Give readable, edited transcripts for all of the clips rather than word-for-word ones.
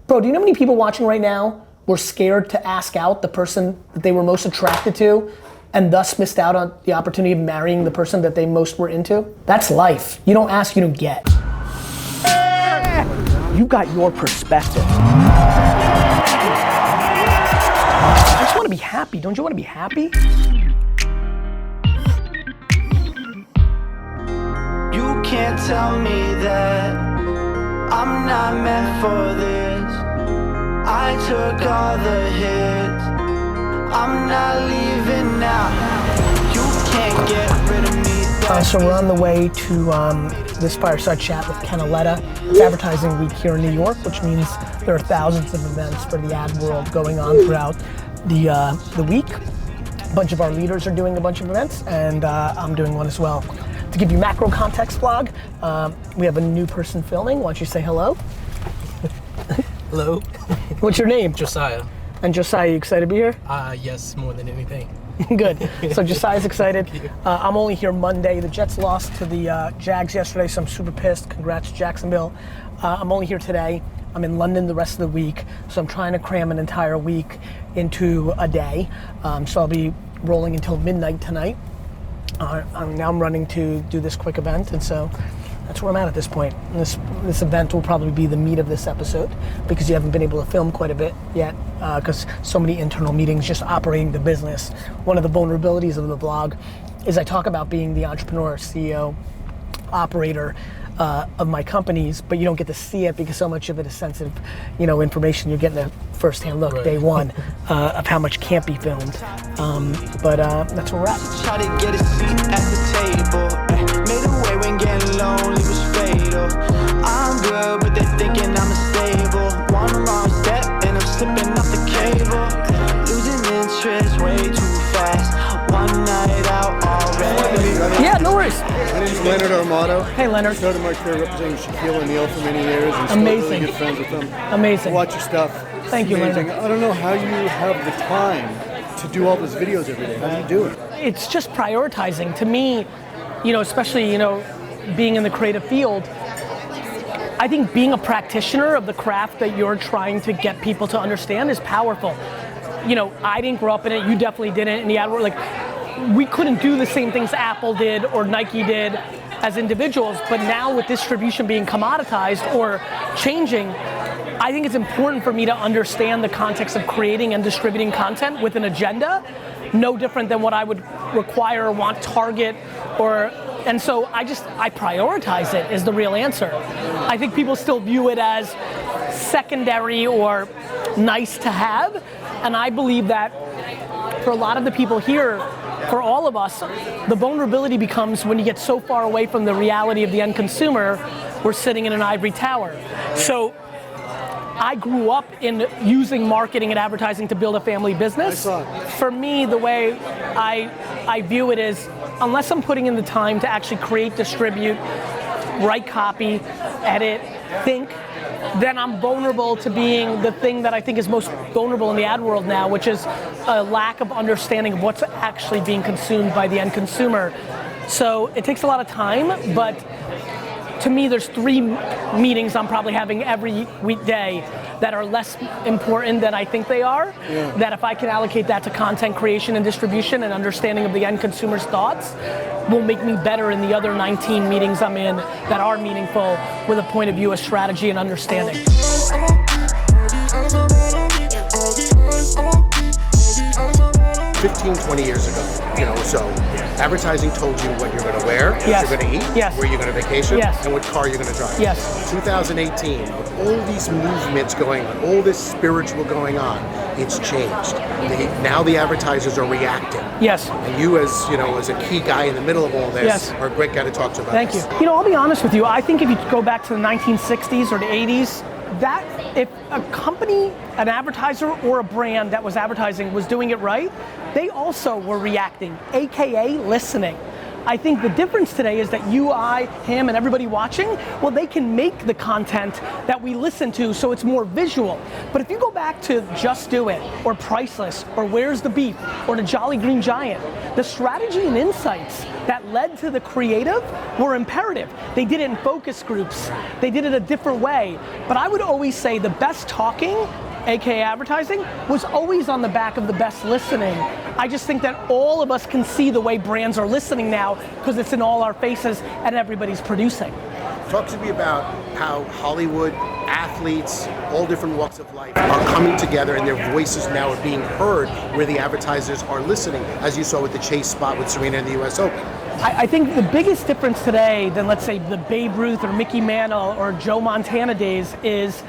Bro, do you know how many people watching right now were scared to ask out the person that they were most attracted to and thus missed out on the opportunity of marrying the person that they most were into? That's life. You don't ask, you don't get. You got your perspective. I just want to be happy. Don't you want to be happy? You can't tell me that I'm not meant for this. I took all the hits. I'm not leaving now. You can't get rid of me. So we're on the way to this fireside chat with Ken Aletta. It's advertising week here in New York, which means there are thousands of events for the ad world going on throughout the week. A bunch of our leaders are doing a bunch of events, and I'm doing one as well. To give you macro context, vlog, we have a new person filming. Why don't you say hello? Hello. What's your name? Josiah. And Josiah, you excited to be here? Yes, more than anything. Good. So Josiah's excited. I'm only here Monday. The Jets lost to the Jags yesterday, so I'm super pissed. Congrats, Jacksonville. I'm only here today. I'm in London the rest of the week, so I'm trying to cram an entire week into a day. So I'll be rolling until midnight tonight. Now I'm running to do this quick event, and so that's where I'm at this point. This event will probably be the meat of this episode because you haven't been able to film quite a bit yet because so many internal meetings just operating the business. One of the vulnerabilities of the vlog is I talk about being the entrepreneur, CEO, operator of my companies, but you don't get to see it because so much of it is sensitive, information. You're getting a first-hand look, right. Day one, of how much can't be filmed. But that's where we're at. Try to get a seat at the table. Made a way when getting lonely was fatal. I'm good, but they're thinking I'm unstable. One wrong step and I'm slipping off the cable. Losing interest way too fast. One night out already. Yeah, no worries. My name's Leonard Armato. Hey, Leonard. I started my career representing Shaquille O'Neal for many years and Amazing. still really good friends with them. Amazing. Watch your stuff. Thank you, amazing. Leonard. I don't know how you have the time to do all those videos every day. How do you do it? It's just prioritizing. To me, especially, being in the creative field, I think being a practitioner of the craft that you're trying to get people to understand is powerful. I didn't grow up in it, you definitely didn't in the ad world. We couldn't do the same things Apple did or Nike did as individuals, but now with distribution being commoditized or changing, I think it's important for me to understand the context of creating and distributing content with an agenda, no different than what I would require or want Target and so I prioritize it is the real answer. I think people still view it as secondary or nice to have, and I believe that for a lot of the people here, for all of us, the vulnerability becomes when you get so far away from the reality of the end consumer, we're sitting in an ivory tower. So I grew up in using marketing and advertising to build a family business. For me, the way I view it is, unless I'm putting in the time to actually create, distribute, write copy, edit, think, then I'm vulnerable to being the thing that I think is most vulnerable in the ad world now, which is a lack of understanding of what's actually being consumed by the end consumer. So it takes a lot of time, but to me, there's 3 meetings I'm probably having every weekday that are less important than I think they are. Yeah. That if I can allocate that to content creation and distribution and understanding of the end consumer's thoughts, will make me better in the other 19 meetings I'm in that are meaningful with a point of view, a strategy, and understanding. 15, 20 years ago, so advertising told you what you're going to wear, what Yes. you're going to eat, Yes. where you're going to vacation, Yes. and what car you're going to drive. Yes. 2018, with all these movements going on, all this spiritual going on, it's changed. Now the advertisers are reacting. Yes. And you as a key guy in the middle of all this, Yes. are a great guy to talk to about Thank this. you. I'll be honest with you, I think if you go back to the 1960s or the 80s, that if a company, an advertiser or a brand that was advertising was doing it right, they also were reacting, AKA listening. I think the difference today is that you, I, him, and everybody watching, well, they can make the content that we listen to so it's more visual. But if you go back to Just Do It, or Priceless, or Where's the Beef, or the Jolly Green Giant, the strategy and insights that led to the creative were imperative. They did it in focus groups. They did it a different way. But I would always say the best talking, AKA advertising, was always on the back of the best listening. I just think that all of us can see the way brands are listening now because it's in all our faces and everybody's producing. Talk to me about how Hollywood, athletes, all different walks of life are coming together and their voices now are being heard where the advertisers are listening, as you saw with the Chase spot with Serena in the US Open. I think the biggest difference today than, let's say, the Babe Ruth or Mickey Mantle or Joe Montana days is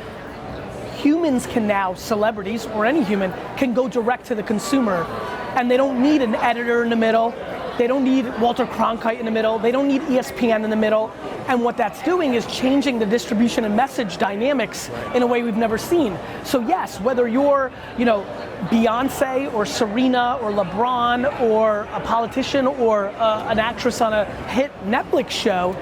humans can now, celebrities or any human, can go direct to the consumer, and they don't need an editor in the middle. They don't need Walter Cronkite in the middle. They don't need ESPN in the middle. And what that's doing is changing the distribution and message dynamics in a way we've never seen. So yes, whether you're, Beyonce or Serena or LeBron or a politician or an actress on a hit Netflix show,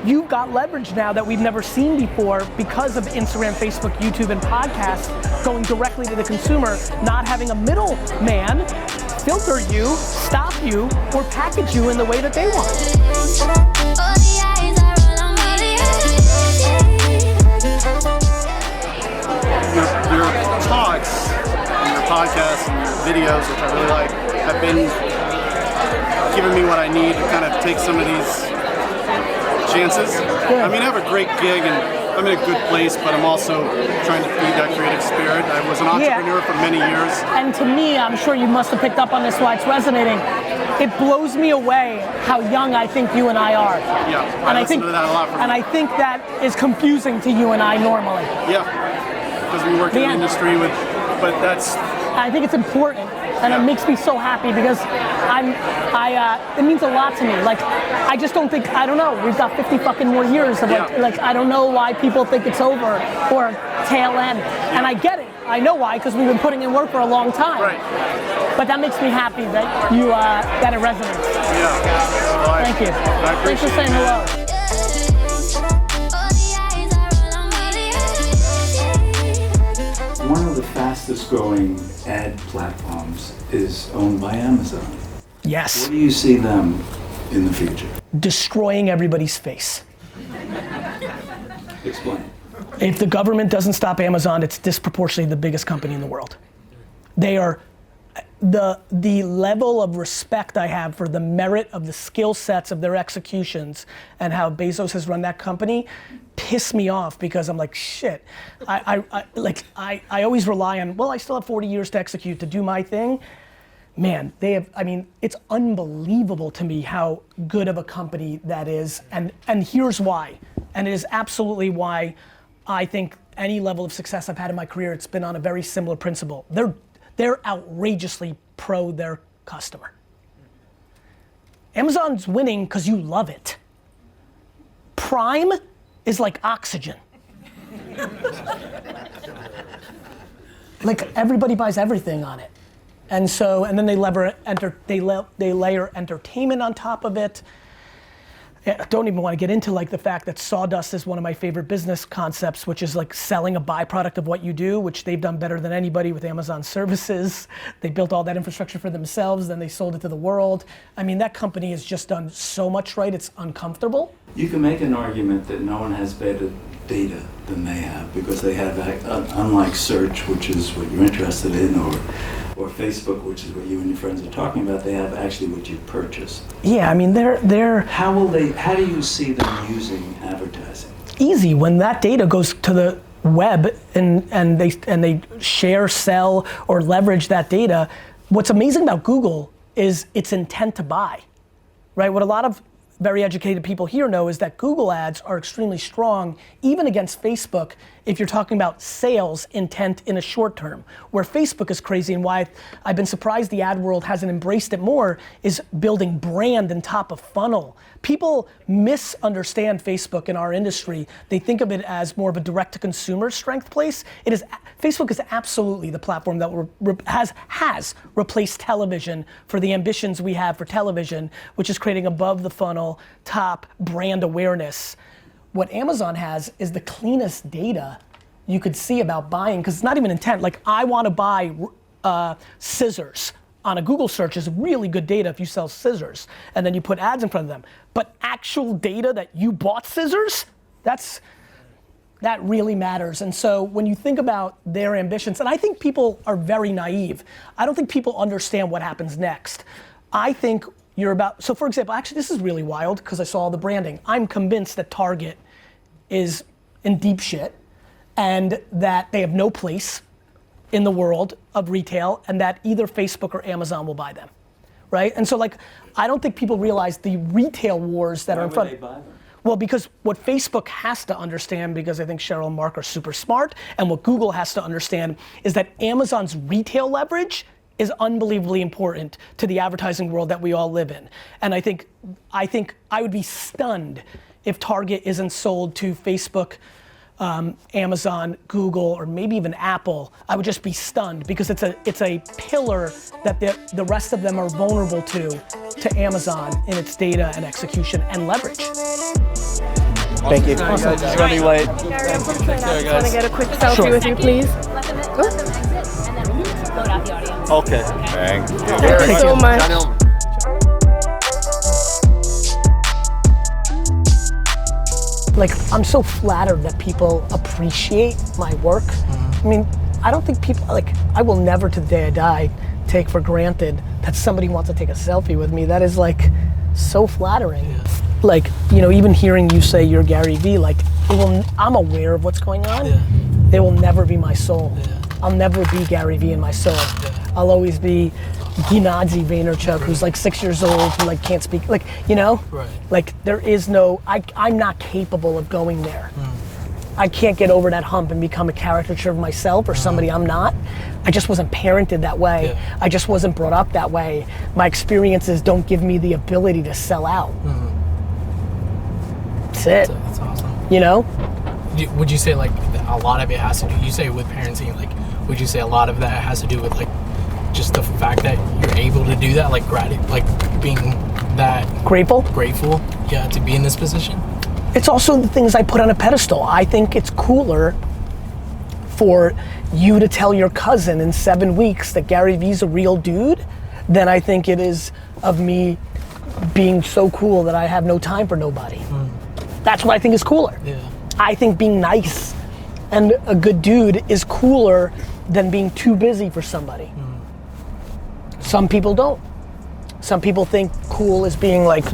you've got leverage now that we've never seen before because of Instagram, Facebook, YouTube, and podcasts going directly to the consumer, not having a middleman filter you, stop you, or package you in the way that they want. Your talks, and your podcasts, and your videos, which I really like, have been giving me what I need to kind of take some of these chances. Yeah. I mean, I have a great gig and I'm in a good place, but I'm also trying to feed that creative spirit. I was an entrepreneur for many years. And to me, I'm sure you must have picked up on this why it's resonating. It blows me away how young I think you and I are. Yeah, I listen to that a lot from And I think that is confusing to you and I normally. Yeah, because we work in the industry with, but that's... I think it's important. And it makes me so happy because it means a lot to me. Like, I just don't think, I don't know, we've got 50 fucking more years of like, I don't know why people think it's over or tail end. And I get it. I know why, because we've been putting in work for a long time. Right. But that makes me happy that you, that it resonates. Yeah. Well, Thank you. I Thanks for saying hello. One of the fastest growing ad platforms is owned by Amazon. Yes. Where do you see them in the future? Destroying everybody's face. Explain. If the government doesn't stop Amazon, it's disproportionately the biggest company in the world. They are, the level of respect I have for the merit of the skill sets of their executions and how Bezos has run that company piss me off because I'm like, shit. I always rely on, well, I still have 40 years to execute, to do my thing. Man, it's unbelievable to me how good of a company that is, and here's why. And it is absolutely why I think any level of success I've had in my career, it's been on a very similar principle. They're outrageously pro their customer. Amazon's winning because you love it. Prime is like oxygen. Like everybody buys everything on it. And then they layer entertainment on top of it. I don't even want to get into like the fact that sawdust is one of my favorite business concepts, which is like selling a byproduct of what you do, which they've done better than anybody with Amazon services. They built all that infrastructure for themselves, then they sold it to the world. I mean, that company has just done so much right, it's uncomfortable. You can make an argument that no one has better data than they have because they have, unlike search, which is what you're interested in, or Facebook, which is what you and your friends are talking about, they have actually what you purchased. Yeah, I mean, they're How do you see them using advertising? Easy. When that data goes to the web and they share, sell, or leverage that data, what's amazing about Google is its intent to buy, right? What a lot of very educated people here know is that Google ads are extremely strong, even against Facebook, if you're talking about sales intent in a short term. Where Facebook is crazy and why I've been surprised the ad world hasn't embraced it more is building brand and top of funnel. People misunderstand Facebook in our industry. They think of it as more of a direct-to-consumer strength place. Facebook is absolutely the platform that has replaced television for the ambitions we have for television, which is creating above the funnel, top brand awareness. What Amazon has is the cleanest data you could see about buying, because it's not even intent. Like, I want to buy scissors on a Google search is really good data if you sell scissors and then you put ads in front of them. But actual data that you bought scissors, that really matters. And so when you think about their ambitions, and I think people are very naive. I don't think people understand what happens next. I think so for example, actually this is really wild because I saw all the branding. I'm convinced that Target is in deep shit and that they have no place in the world of retail and that either Facebook or Amazon will buy them, right? And so like, I don't think people realize the retail wars that are in front. Why would they buy them? Well, because what Facebook has to understand, because I think Sheryl and Mark are super smart, and what Google has to understand is that Amazon's retail leverage is unbelievably important to the advertising world that we all live in. And I think I would be stunned if Target isn't sold to Facebook, Amazon, Google, or maybe even Apple. I would just be stunned because it's a pillar that the rest of them are vulnerable to Amazon in its data and execution and leverage. Thank you. Awesome. Just running late. Gary, I'm going to get a quick selfie with you, please. Let them exit, and then load out the audience. Okay. Thank you. Thank you so much. Like, I'm so flattered that people appreciate my work. I mean, I don't think people, like, I will never to the day I die take for granted that somebody wants to take a selfie with me. That is like so flattering. Yeah. Like, you know, even hearing you say you're GaryVee, like, I'm aware of what's going on. Yeah. They will never be my soul. Yeah. I'll never be GaryVee in my soul. Yeah. I'll always be Gennady Vaynerchuk, who's like 6 years old, who like can't speak, like, you know? Right. Like, there is no, I'm not capable of going there. I can't get over that hump and become a caricature of myself or somebody I'm not. I just wasn't parented that way. Yeah. I just wasn't brought up that way. My experiences don't give me the ability to sell out. That's it. That's awesome. You know? Would you say like a lot of it has to do, you say with parenting, like, would you say a lot of that has to do with like just the fact that you're able to do that, like being that grateful, yeah, to be in this position? It's also the things I put on a pedestal. I think it's cooler for you to tell your cousin in 7 weeks that GaryVee's a real dude than I think it is of me being so cool that I have no time for nobody. That's what I think is cooler. Yeah. I think being nice and a good dude is cooler than being too busy for somebody. Some people don't. Some people think cool is being like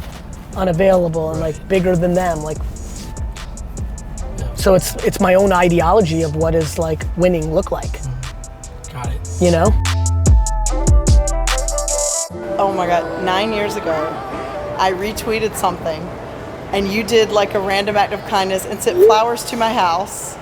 unavailable and like bigger than them, like. So it's my own ideology of what is like winning look like. Got it. You know? Oh my God, 9 years ago, I retweeted something and you did like a random act of kindness and sent flowers to my house.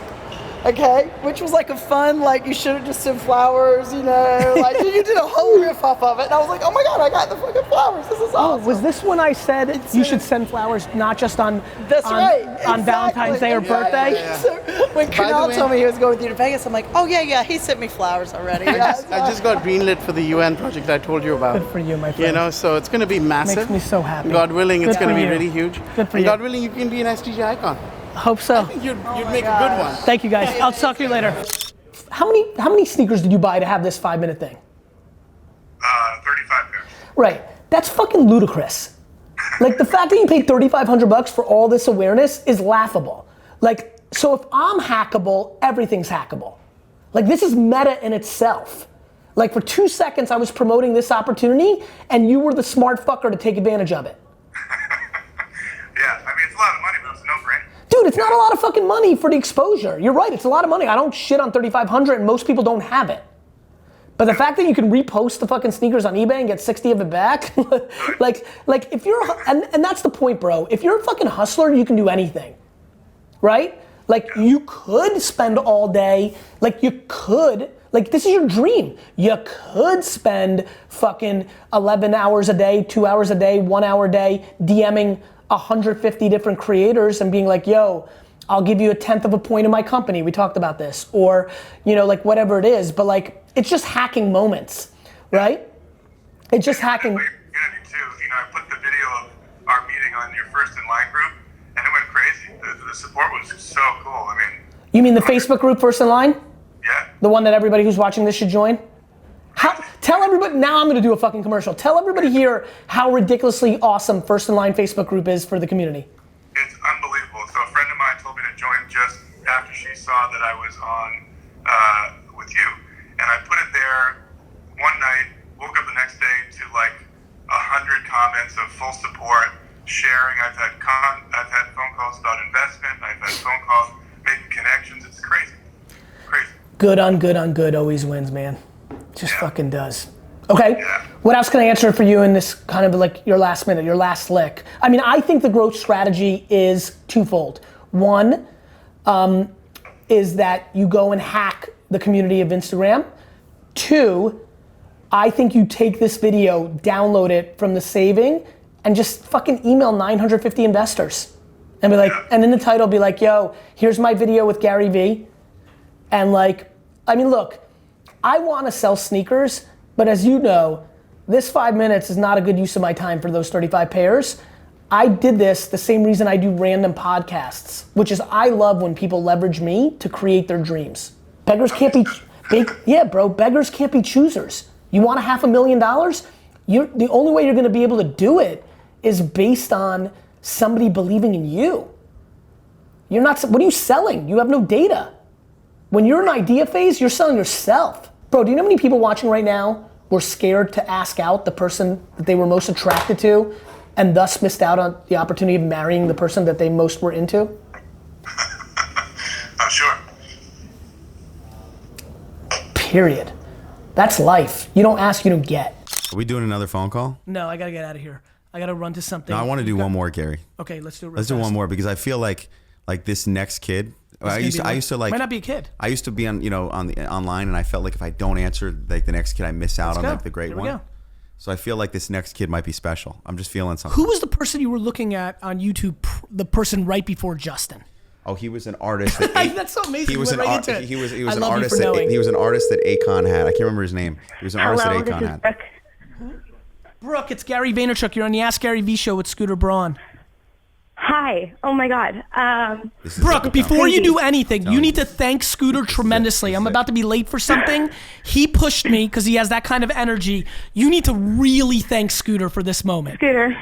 Okay, which was like a fun, like you should have just sent flowers, you know, like you did a whole riff off of it, and I was like, oh my God, I got the fucking flowers, this is awesome. Was this when I said you should send flowers not just on Valentine's Day or birthday? Yeah. So when Kunal told me he was going with you to Vegas, I'm like, oh yeah, he sent me flowers already. I just got greenlit for the UN project I told you about. Good for you, my friend. You know, so it's going to be massive. Makes me so happy. God willing, it's going to be really huge. Good for and you. God willing, you can be an SDG icon. Hope so. I think you'd make a good one. Thank you guys. I'll talk to you later. How many sneakers did you buy to have this 5-minute thing? 35 pairs. Right. That's fucking ludicrous. Like the fact that you paid $3,500 for all this awareness is laughable. Like, so if I'm hackable, everything's hackable. Like this is meta in itself. Like for 2 seconds I was promoting this opportunity and you were the smart fucker to take advantage of it. Yeah, I mean it's a lot of money, but it's a no-brainer. Dude, it's not a lot of fucking money for the exposure. You're right, it's a lot of money. I don't shit on $3,500 and most people don't have it. But the fact that you can repost the fucking sneakers on eBay and get 60 of it back, like if you're, and that's the point, bro. If you're a fucking hustler, you can do anything, right? Like you could spend all day, like this is your dream. You could spend fucking 11 hours a day, 2 hours a day, 1 hour a day, DMing 150 different creators and being like, yo, I'll give you 1/10 of a point in my company. We talked about this. Or, you know, like whatever it is, but like, it's just hacking moments, right? It's just hacking. You know, I put the video of our meeting on your first in line group and it went crazy. The support was so cool. I mean. You mean the Facebook group First in Line? Yeah. The one that everybody who's watching this should join? Tell everybody, now I'm gonna do a fucking commercial. Tell everybody here how ridiculously awesome First in Line Facebook group is for the community. It's unbelievable. So a friend of mine told me to join just after she saw that I was on with you. And I put it there one night, woke up the next day to like 100 comments of full support, sharing. I've had phone calls about investment. I've had phone calls making connections. It's crazy. Crazy. Good on good always wins, man. Just fucking does. Okay, what else can I answer for you in this kind of like your last minute, your last lick? I mean, I think the growth strategy is twofold. One is that you go and hack the community of Instagram. Two, I think you take this video, download it from the saving, and just fucking email 950 investors. And be like, and in the title be like, yo, here's my video with GaryVee. And like, I mean, look, I wanna sell sneakers, but as you know, this 5 minutes is not a good use of my time for those 35 pairs. I did this the same reason I do random podcasts, which is I love when people leverage me to create their dreams. Beggars can't be, beggars can't be choosers. You want $500,000? The only way you're gonna be able to do it is based on somebody believing in you. You're not, what are you selling? You have no data. When you're in idea phase, you're selling yourself. Bro, do you know how many people watching right now were scared to ask out the person that they were most attracted to and thus missed out on the opportunity of marrying the person that they most were into? Sure. Period. That's life. You don't ask, you don't get. Are we doing another phone call? No, I gotta get out of here. I gotta run to something. No, I want to do one more, Gary. Okay, let's do it. Let's do one more because I feel like this next kid. I used to like. Might not be a kid. I used to be on online, and I felt like if I don't answer like the next kid, I miss out on like the great one. Go. So I feel like this next kid might be special. I'm just feeling something. Who was the person you were looking at on YouTube? The person right before Justin. Oh, he was an artist. That's so amazing. He was an artist. He was an artist. He was an artist that Akon had. I can't remember his name. He was an artist that Akon had. Brooke, it's Gary Vaynerchuk. You're on the Ask GaryVee show with Scooter Braun. Hi. Oh my God. Brooke, before you do anything, you need to thank Scooter tremendously. I'm about to be late for something. He pushed me because he has that kind of energy. You need to really thank Scooter for this moment. Scooter,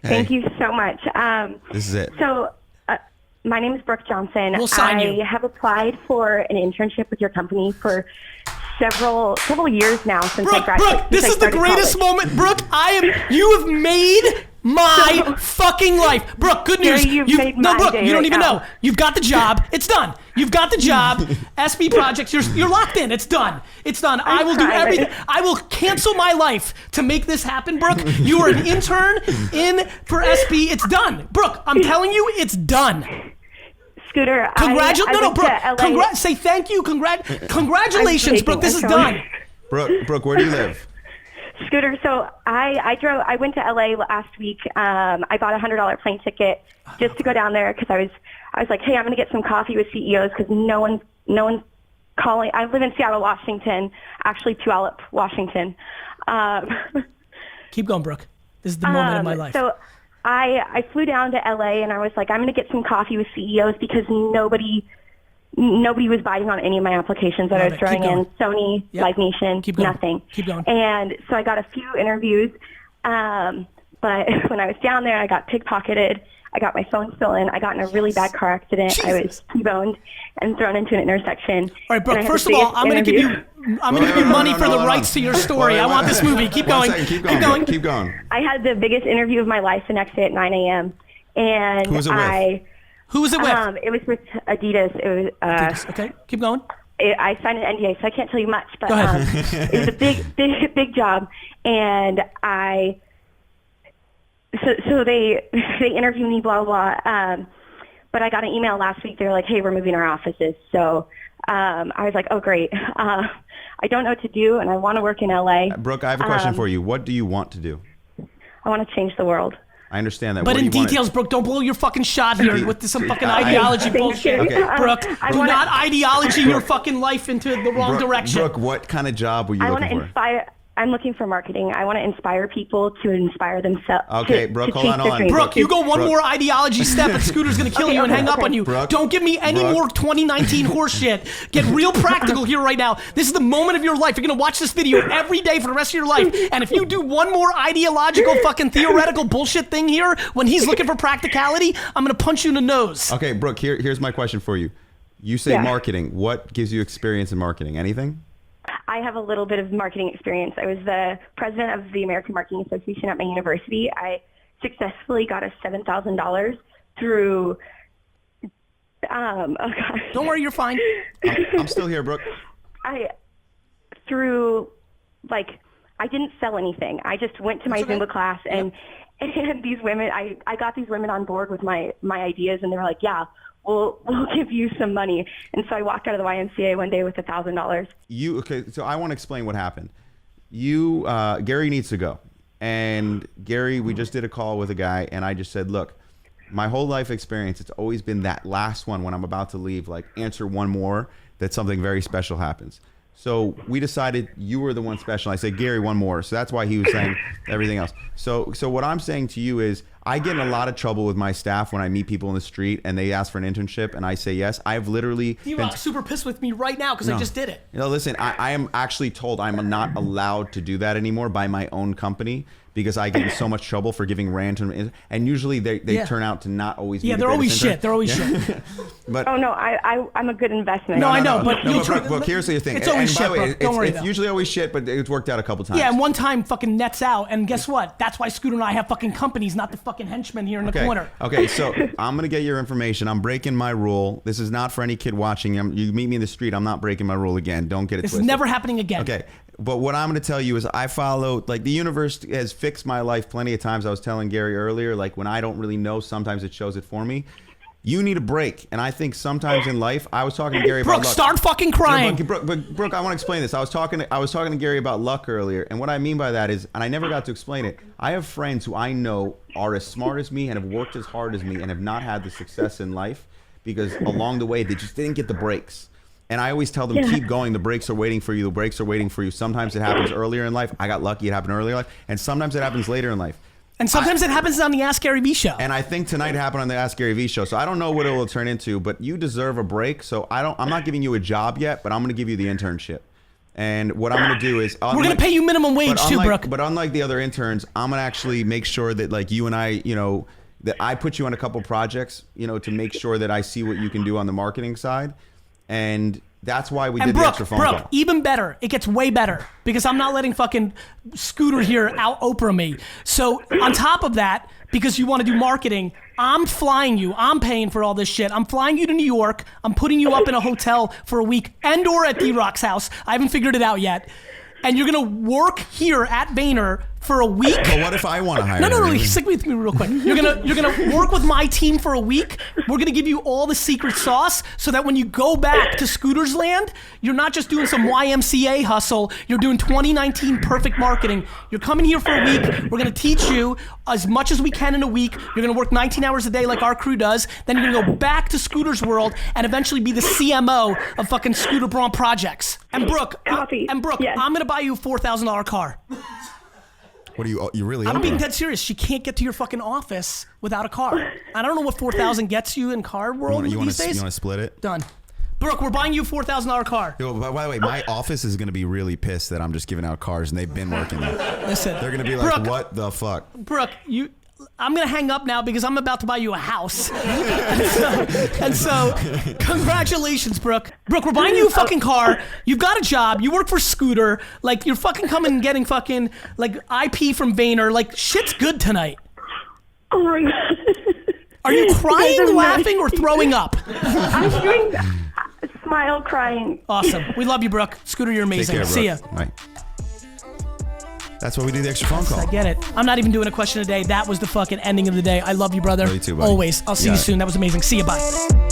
thank you so much. This is it. So, my name is Brooke Johnson. We'll sign you. I have applied for an internship with your company for several years now since I graduated. Brooke, this is the greatest moment. Brooke, you have made my fucking life. Brooke, good news. Brooke, you don't even know. You've got the job. It's done. You've got the job. SB Projects, you're locked in. It's done. It's done. I will do everything. I will cancel my life to make this happen, Brooke. You are an intern in for SB. It's done. Brooke, I'm telling you, it's done. Scooter, Brooke. Say thank you. Congratulations, Brooke. This is done. Brooke, where do you live? Scooter, so I went to LA last week. I bought a $100 plane ticket just to go down there because I was like, hey, I'm going to get some coffee with CEOs because no one's calling. I live in Seattle, Washington, actually Puyallup, Washington. Keep going, Brooke. This is the moment of my life. So I flew down to LA and I was like, I'm going to get some coffee with CEOs because nobody was biting on any of my applications that I was throwing in. Sony, Live Nation, nothing. Keep going. And so I got a few interviews, but when I was down there, I got pickpocketed. I got my phone stolen. I got in a really bad car accident. Jesus. I was T-boned and thrown into an intersection. All right, Brooke, first of all, I'm going to give you money for the rights to your story. I want this movie. Keep going. Keep going. I had the biggest interview of my life the next day at 9 a.m. And who was it with? Who was it with? It was with Adidas. It was Adidas. Okay, keep going. I signed an NDA, so I can't tell you much. But Go ahead. it was a big job, and So they interviewed me, blah blah blah. But I got an email last week. They were like, "Hey, we're moving our offices." So I was like, "Oh, great." I don't know what to do, and I want to work in LA. Brooke, I have a question for you. What do you want to do? I want to change the world. I understand that. But in details, Brooke, don't blow your fucking shot here with some fucking ideology bullshit. Okay. Brooke, do not ideology your fucking life into the wrong direction. Brooke, what kind of job were you looking for? I'm looking for marketing. I want to inspire people to inspire themselves. Okay, Brooke, hold on. Brooke, you go one more ideology step and Scooter's going to kill you and hang up on you. Brooke, don't give me any more 2019 horse shit. Get real practical here right now. This is the moment of your life. You're going to watch this video every day for the rest of your life. And if you do one more ideological fucking theoretical bullshit thing here when he's looking for practicality, I'm going to punch you in the nose. Okay, Brooke, here's my question for you. You say marketing. What gives you experience in marketing? Anything? I have a little bit of marketing experience. I was the president of the American Marketing Association at my university. I successfully got us $7,000 through, oh gosh. Don't worry, you're fine. I'm still here, Brooke. I didn't sell anything. I just went to my Zumba class and these women, I got these women on board with my ideas, and they were like, yeah, we'll give you some money. And so I walked out of the YMCA one day with $1,000. Okay, so I want to explain what happened. Gary needs to go. And Gary, we just did a call with a guy, and I just said, look, my whole life experience, it's always been that last one when I'm about to leave, like answer one more, that something very special happens. So we decided you were the one special. I said, Gary, one more. So that's why he was saying everything else. So what I'm saying to you is, I get in a lot of trouble with my staff when I meet people in the street and they ask for an internship and I say yes. I've literally been super pissed with me right now because I just did it. Listen, I am actually told I'm not allowed to do that anymore by my own company because I get in so much trouble for giving random, and usually they turn out to not always be the they're always intern. shit. They're always shit. But oh no, I'm a good investment. No, I know, but Brooke, here's the thing. It's always shit, by the way, don't worry. It's usually always shit, but it's worked out a couple times. Yeah, and one time fucking nets out, and guess what? That's why Scooter and I have fucking companies, not the fucking henchmen here in the corner. Okay, so I'm gonna get your information. I'm breaking my rule. This is not for any kid watching. You meet me in the street, I'm not breaking my rule again. Don't get it twisted. This is never happening again. Okay. But what I'm going to tell you is I follow, like, the universe has fixed my life plenty of times. I was telling Gary earlier, like, when I don't really know, sometimes it shows it for me. You need a break. And I think sometimes in life, I was talking to Gary about luck. Start fucking crying. Brooke, I want to explain this. I was talking to Gary about luck earlier. And what I mean by that is, and I never got to explain it, I have friends who I know are as smart as me and have worked as hard as me and have not had the success in life because along the way, they just didn't get the breaks. And I always tell them, keep going. The breaks are waiting for you. The breaks are waiting for you. Sometimes it happens earlier in life. I got lucky. It happened earlier in life. And sometimes it happens later in life. And sometimes it happens on the Ask GaryVee show. And I think tonight happened on the Ask GaryVee show. So I don't know what it will turn into, but you deserve a break. So I'm not giving you a job yet, but I'm going to give you the internship. And what I'm going to do is... We're going to pay you minimum wage too, Brooke. But unlike the other interns, I'm going to actually make sure that, like, you and I, that I put you on a couple projects, to make sure that I see what you can do on the marketing side. And... that's why we did the extra phone call. Even better. It gets way better because I'm not letting fucking Scooter here out Oprah me. So on top of that, because you want to do marketing, I'm flying you. I'm paying for all this shit. I'm flying you to New York. I'm putting you up in a hotel for a week and or at D-Rock's house. I haven't figured it out yet. And you're going to work here at Vayner for a week. But what if I want to hire you? No, stick with me real quick. You're gonna work with my team for a week. We're gonna give you all the secret sauce so that when you go back to Scooter's land, you're not just doing some YMCA hustle. You're doing 2019 perfect marketing. You're coming here for a week. We're gonna teach you as much as we can in a week. You're gonna work 19 hours a day like our crew does. Then you're gonna go back to Scooter's world and eventually be the CMO of fucking Scooter Braun Projects. And Brooke, I'm gonna buy you a $4,000 car. What are you really? I'm being dead serious. She can't get to your fucking office without a car. I don't know what 4,000 gets you in car world these days. You want to split it? Done. Brooke, we're buying you a $4,000 car. Yo, by the way, my office is going to be really pissed that I'm just giving out cars and they've been working there. Listen, they're going to be like, Brooke, what the fuck? Brooke, I'm going to hang up now because I'm about to buy you a house. and so, congratulations, Brooke. Brooke, we're buying you a fucking car. You've got a job. You work for Scooter. Like, you're fucking coming and getting fucking, like, IP from Vayner. Like, shit's good tonight. Oh, my God. Are you crying, laughing, or throwing up? I'm doing smile, crying. Awesome. We love you, Brooke. Scooter, you're amazing. Take care, See ya. Bye. That's why we do the extra phone call. I get it. I'm not even doing a question a day. That was the fucking ending of the day. I love you, brother. Love you too, buddy. Always. I'll see you soon. That was amazing. See you. Bye.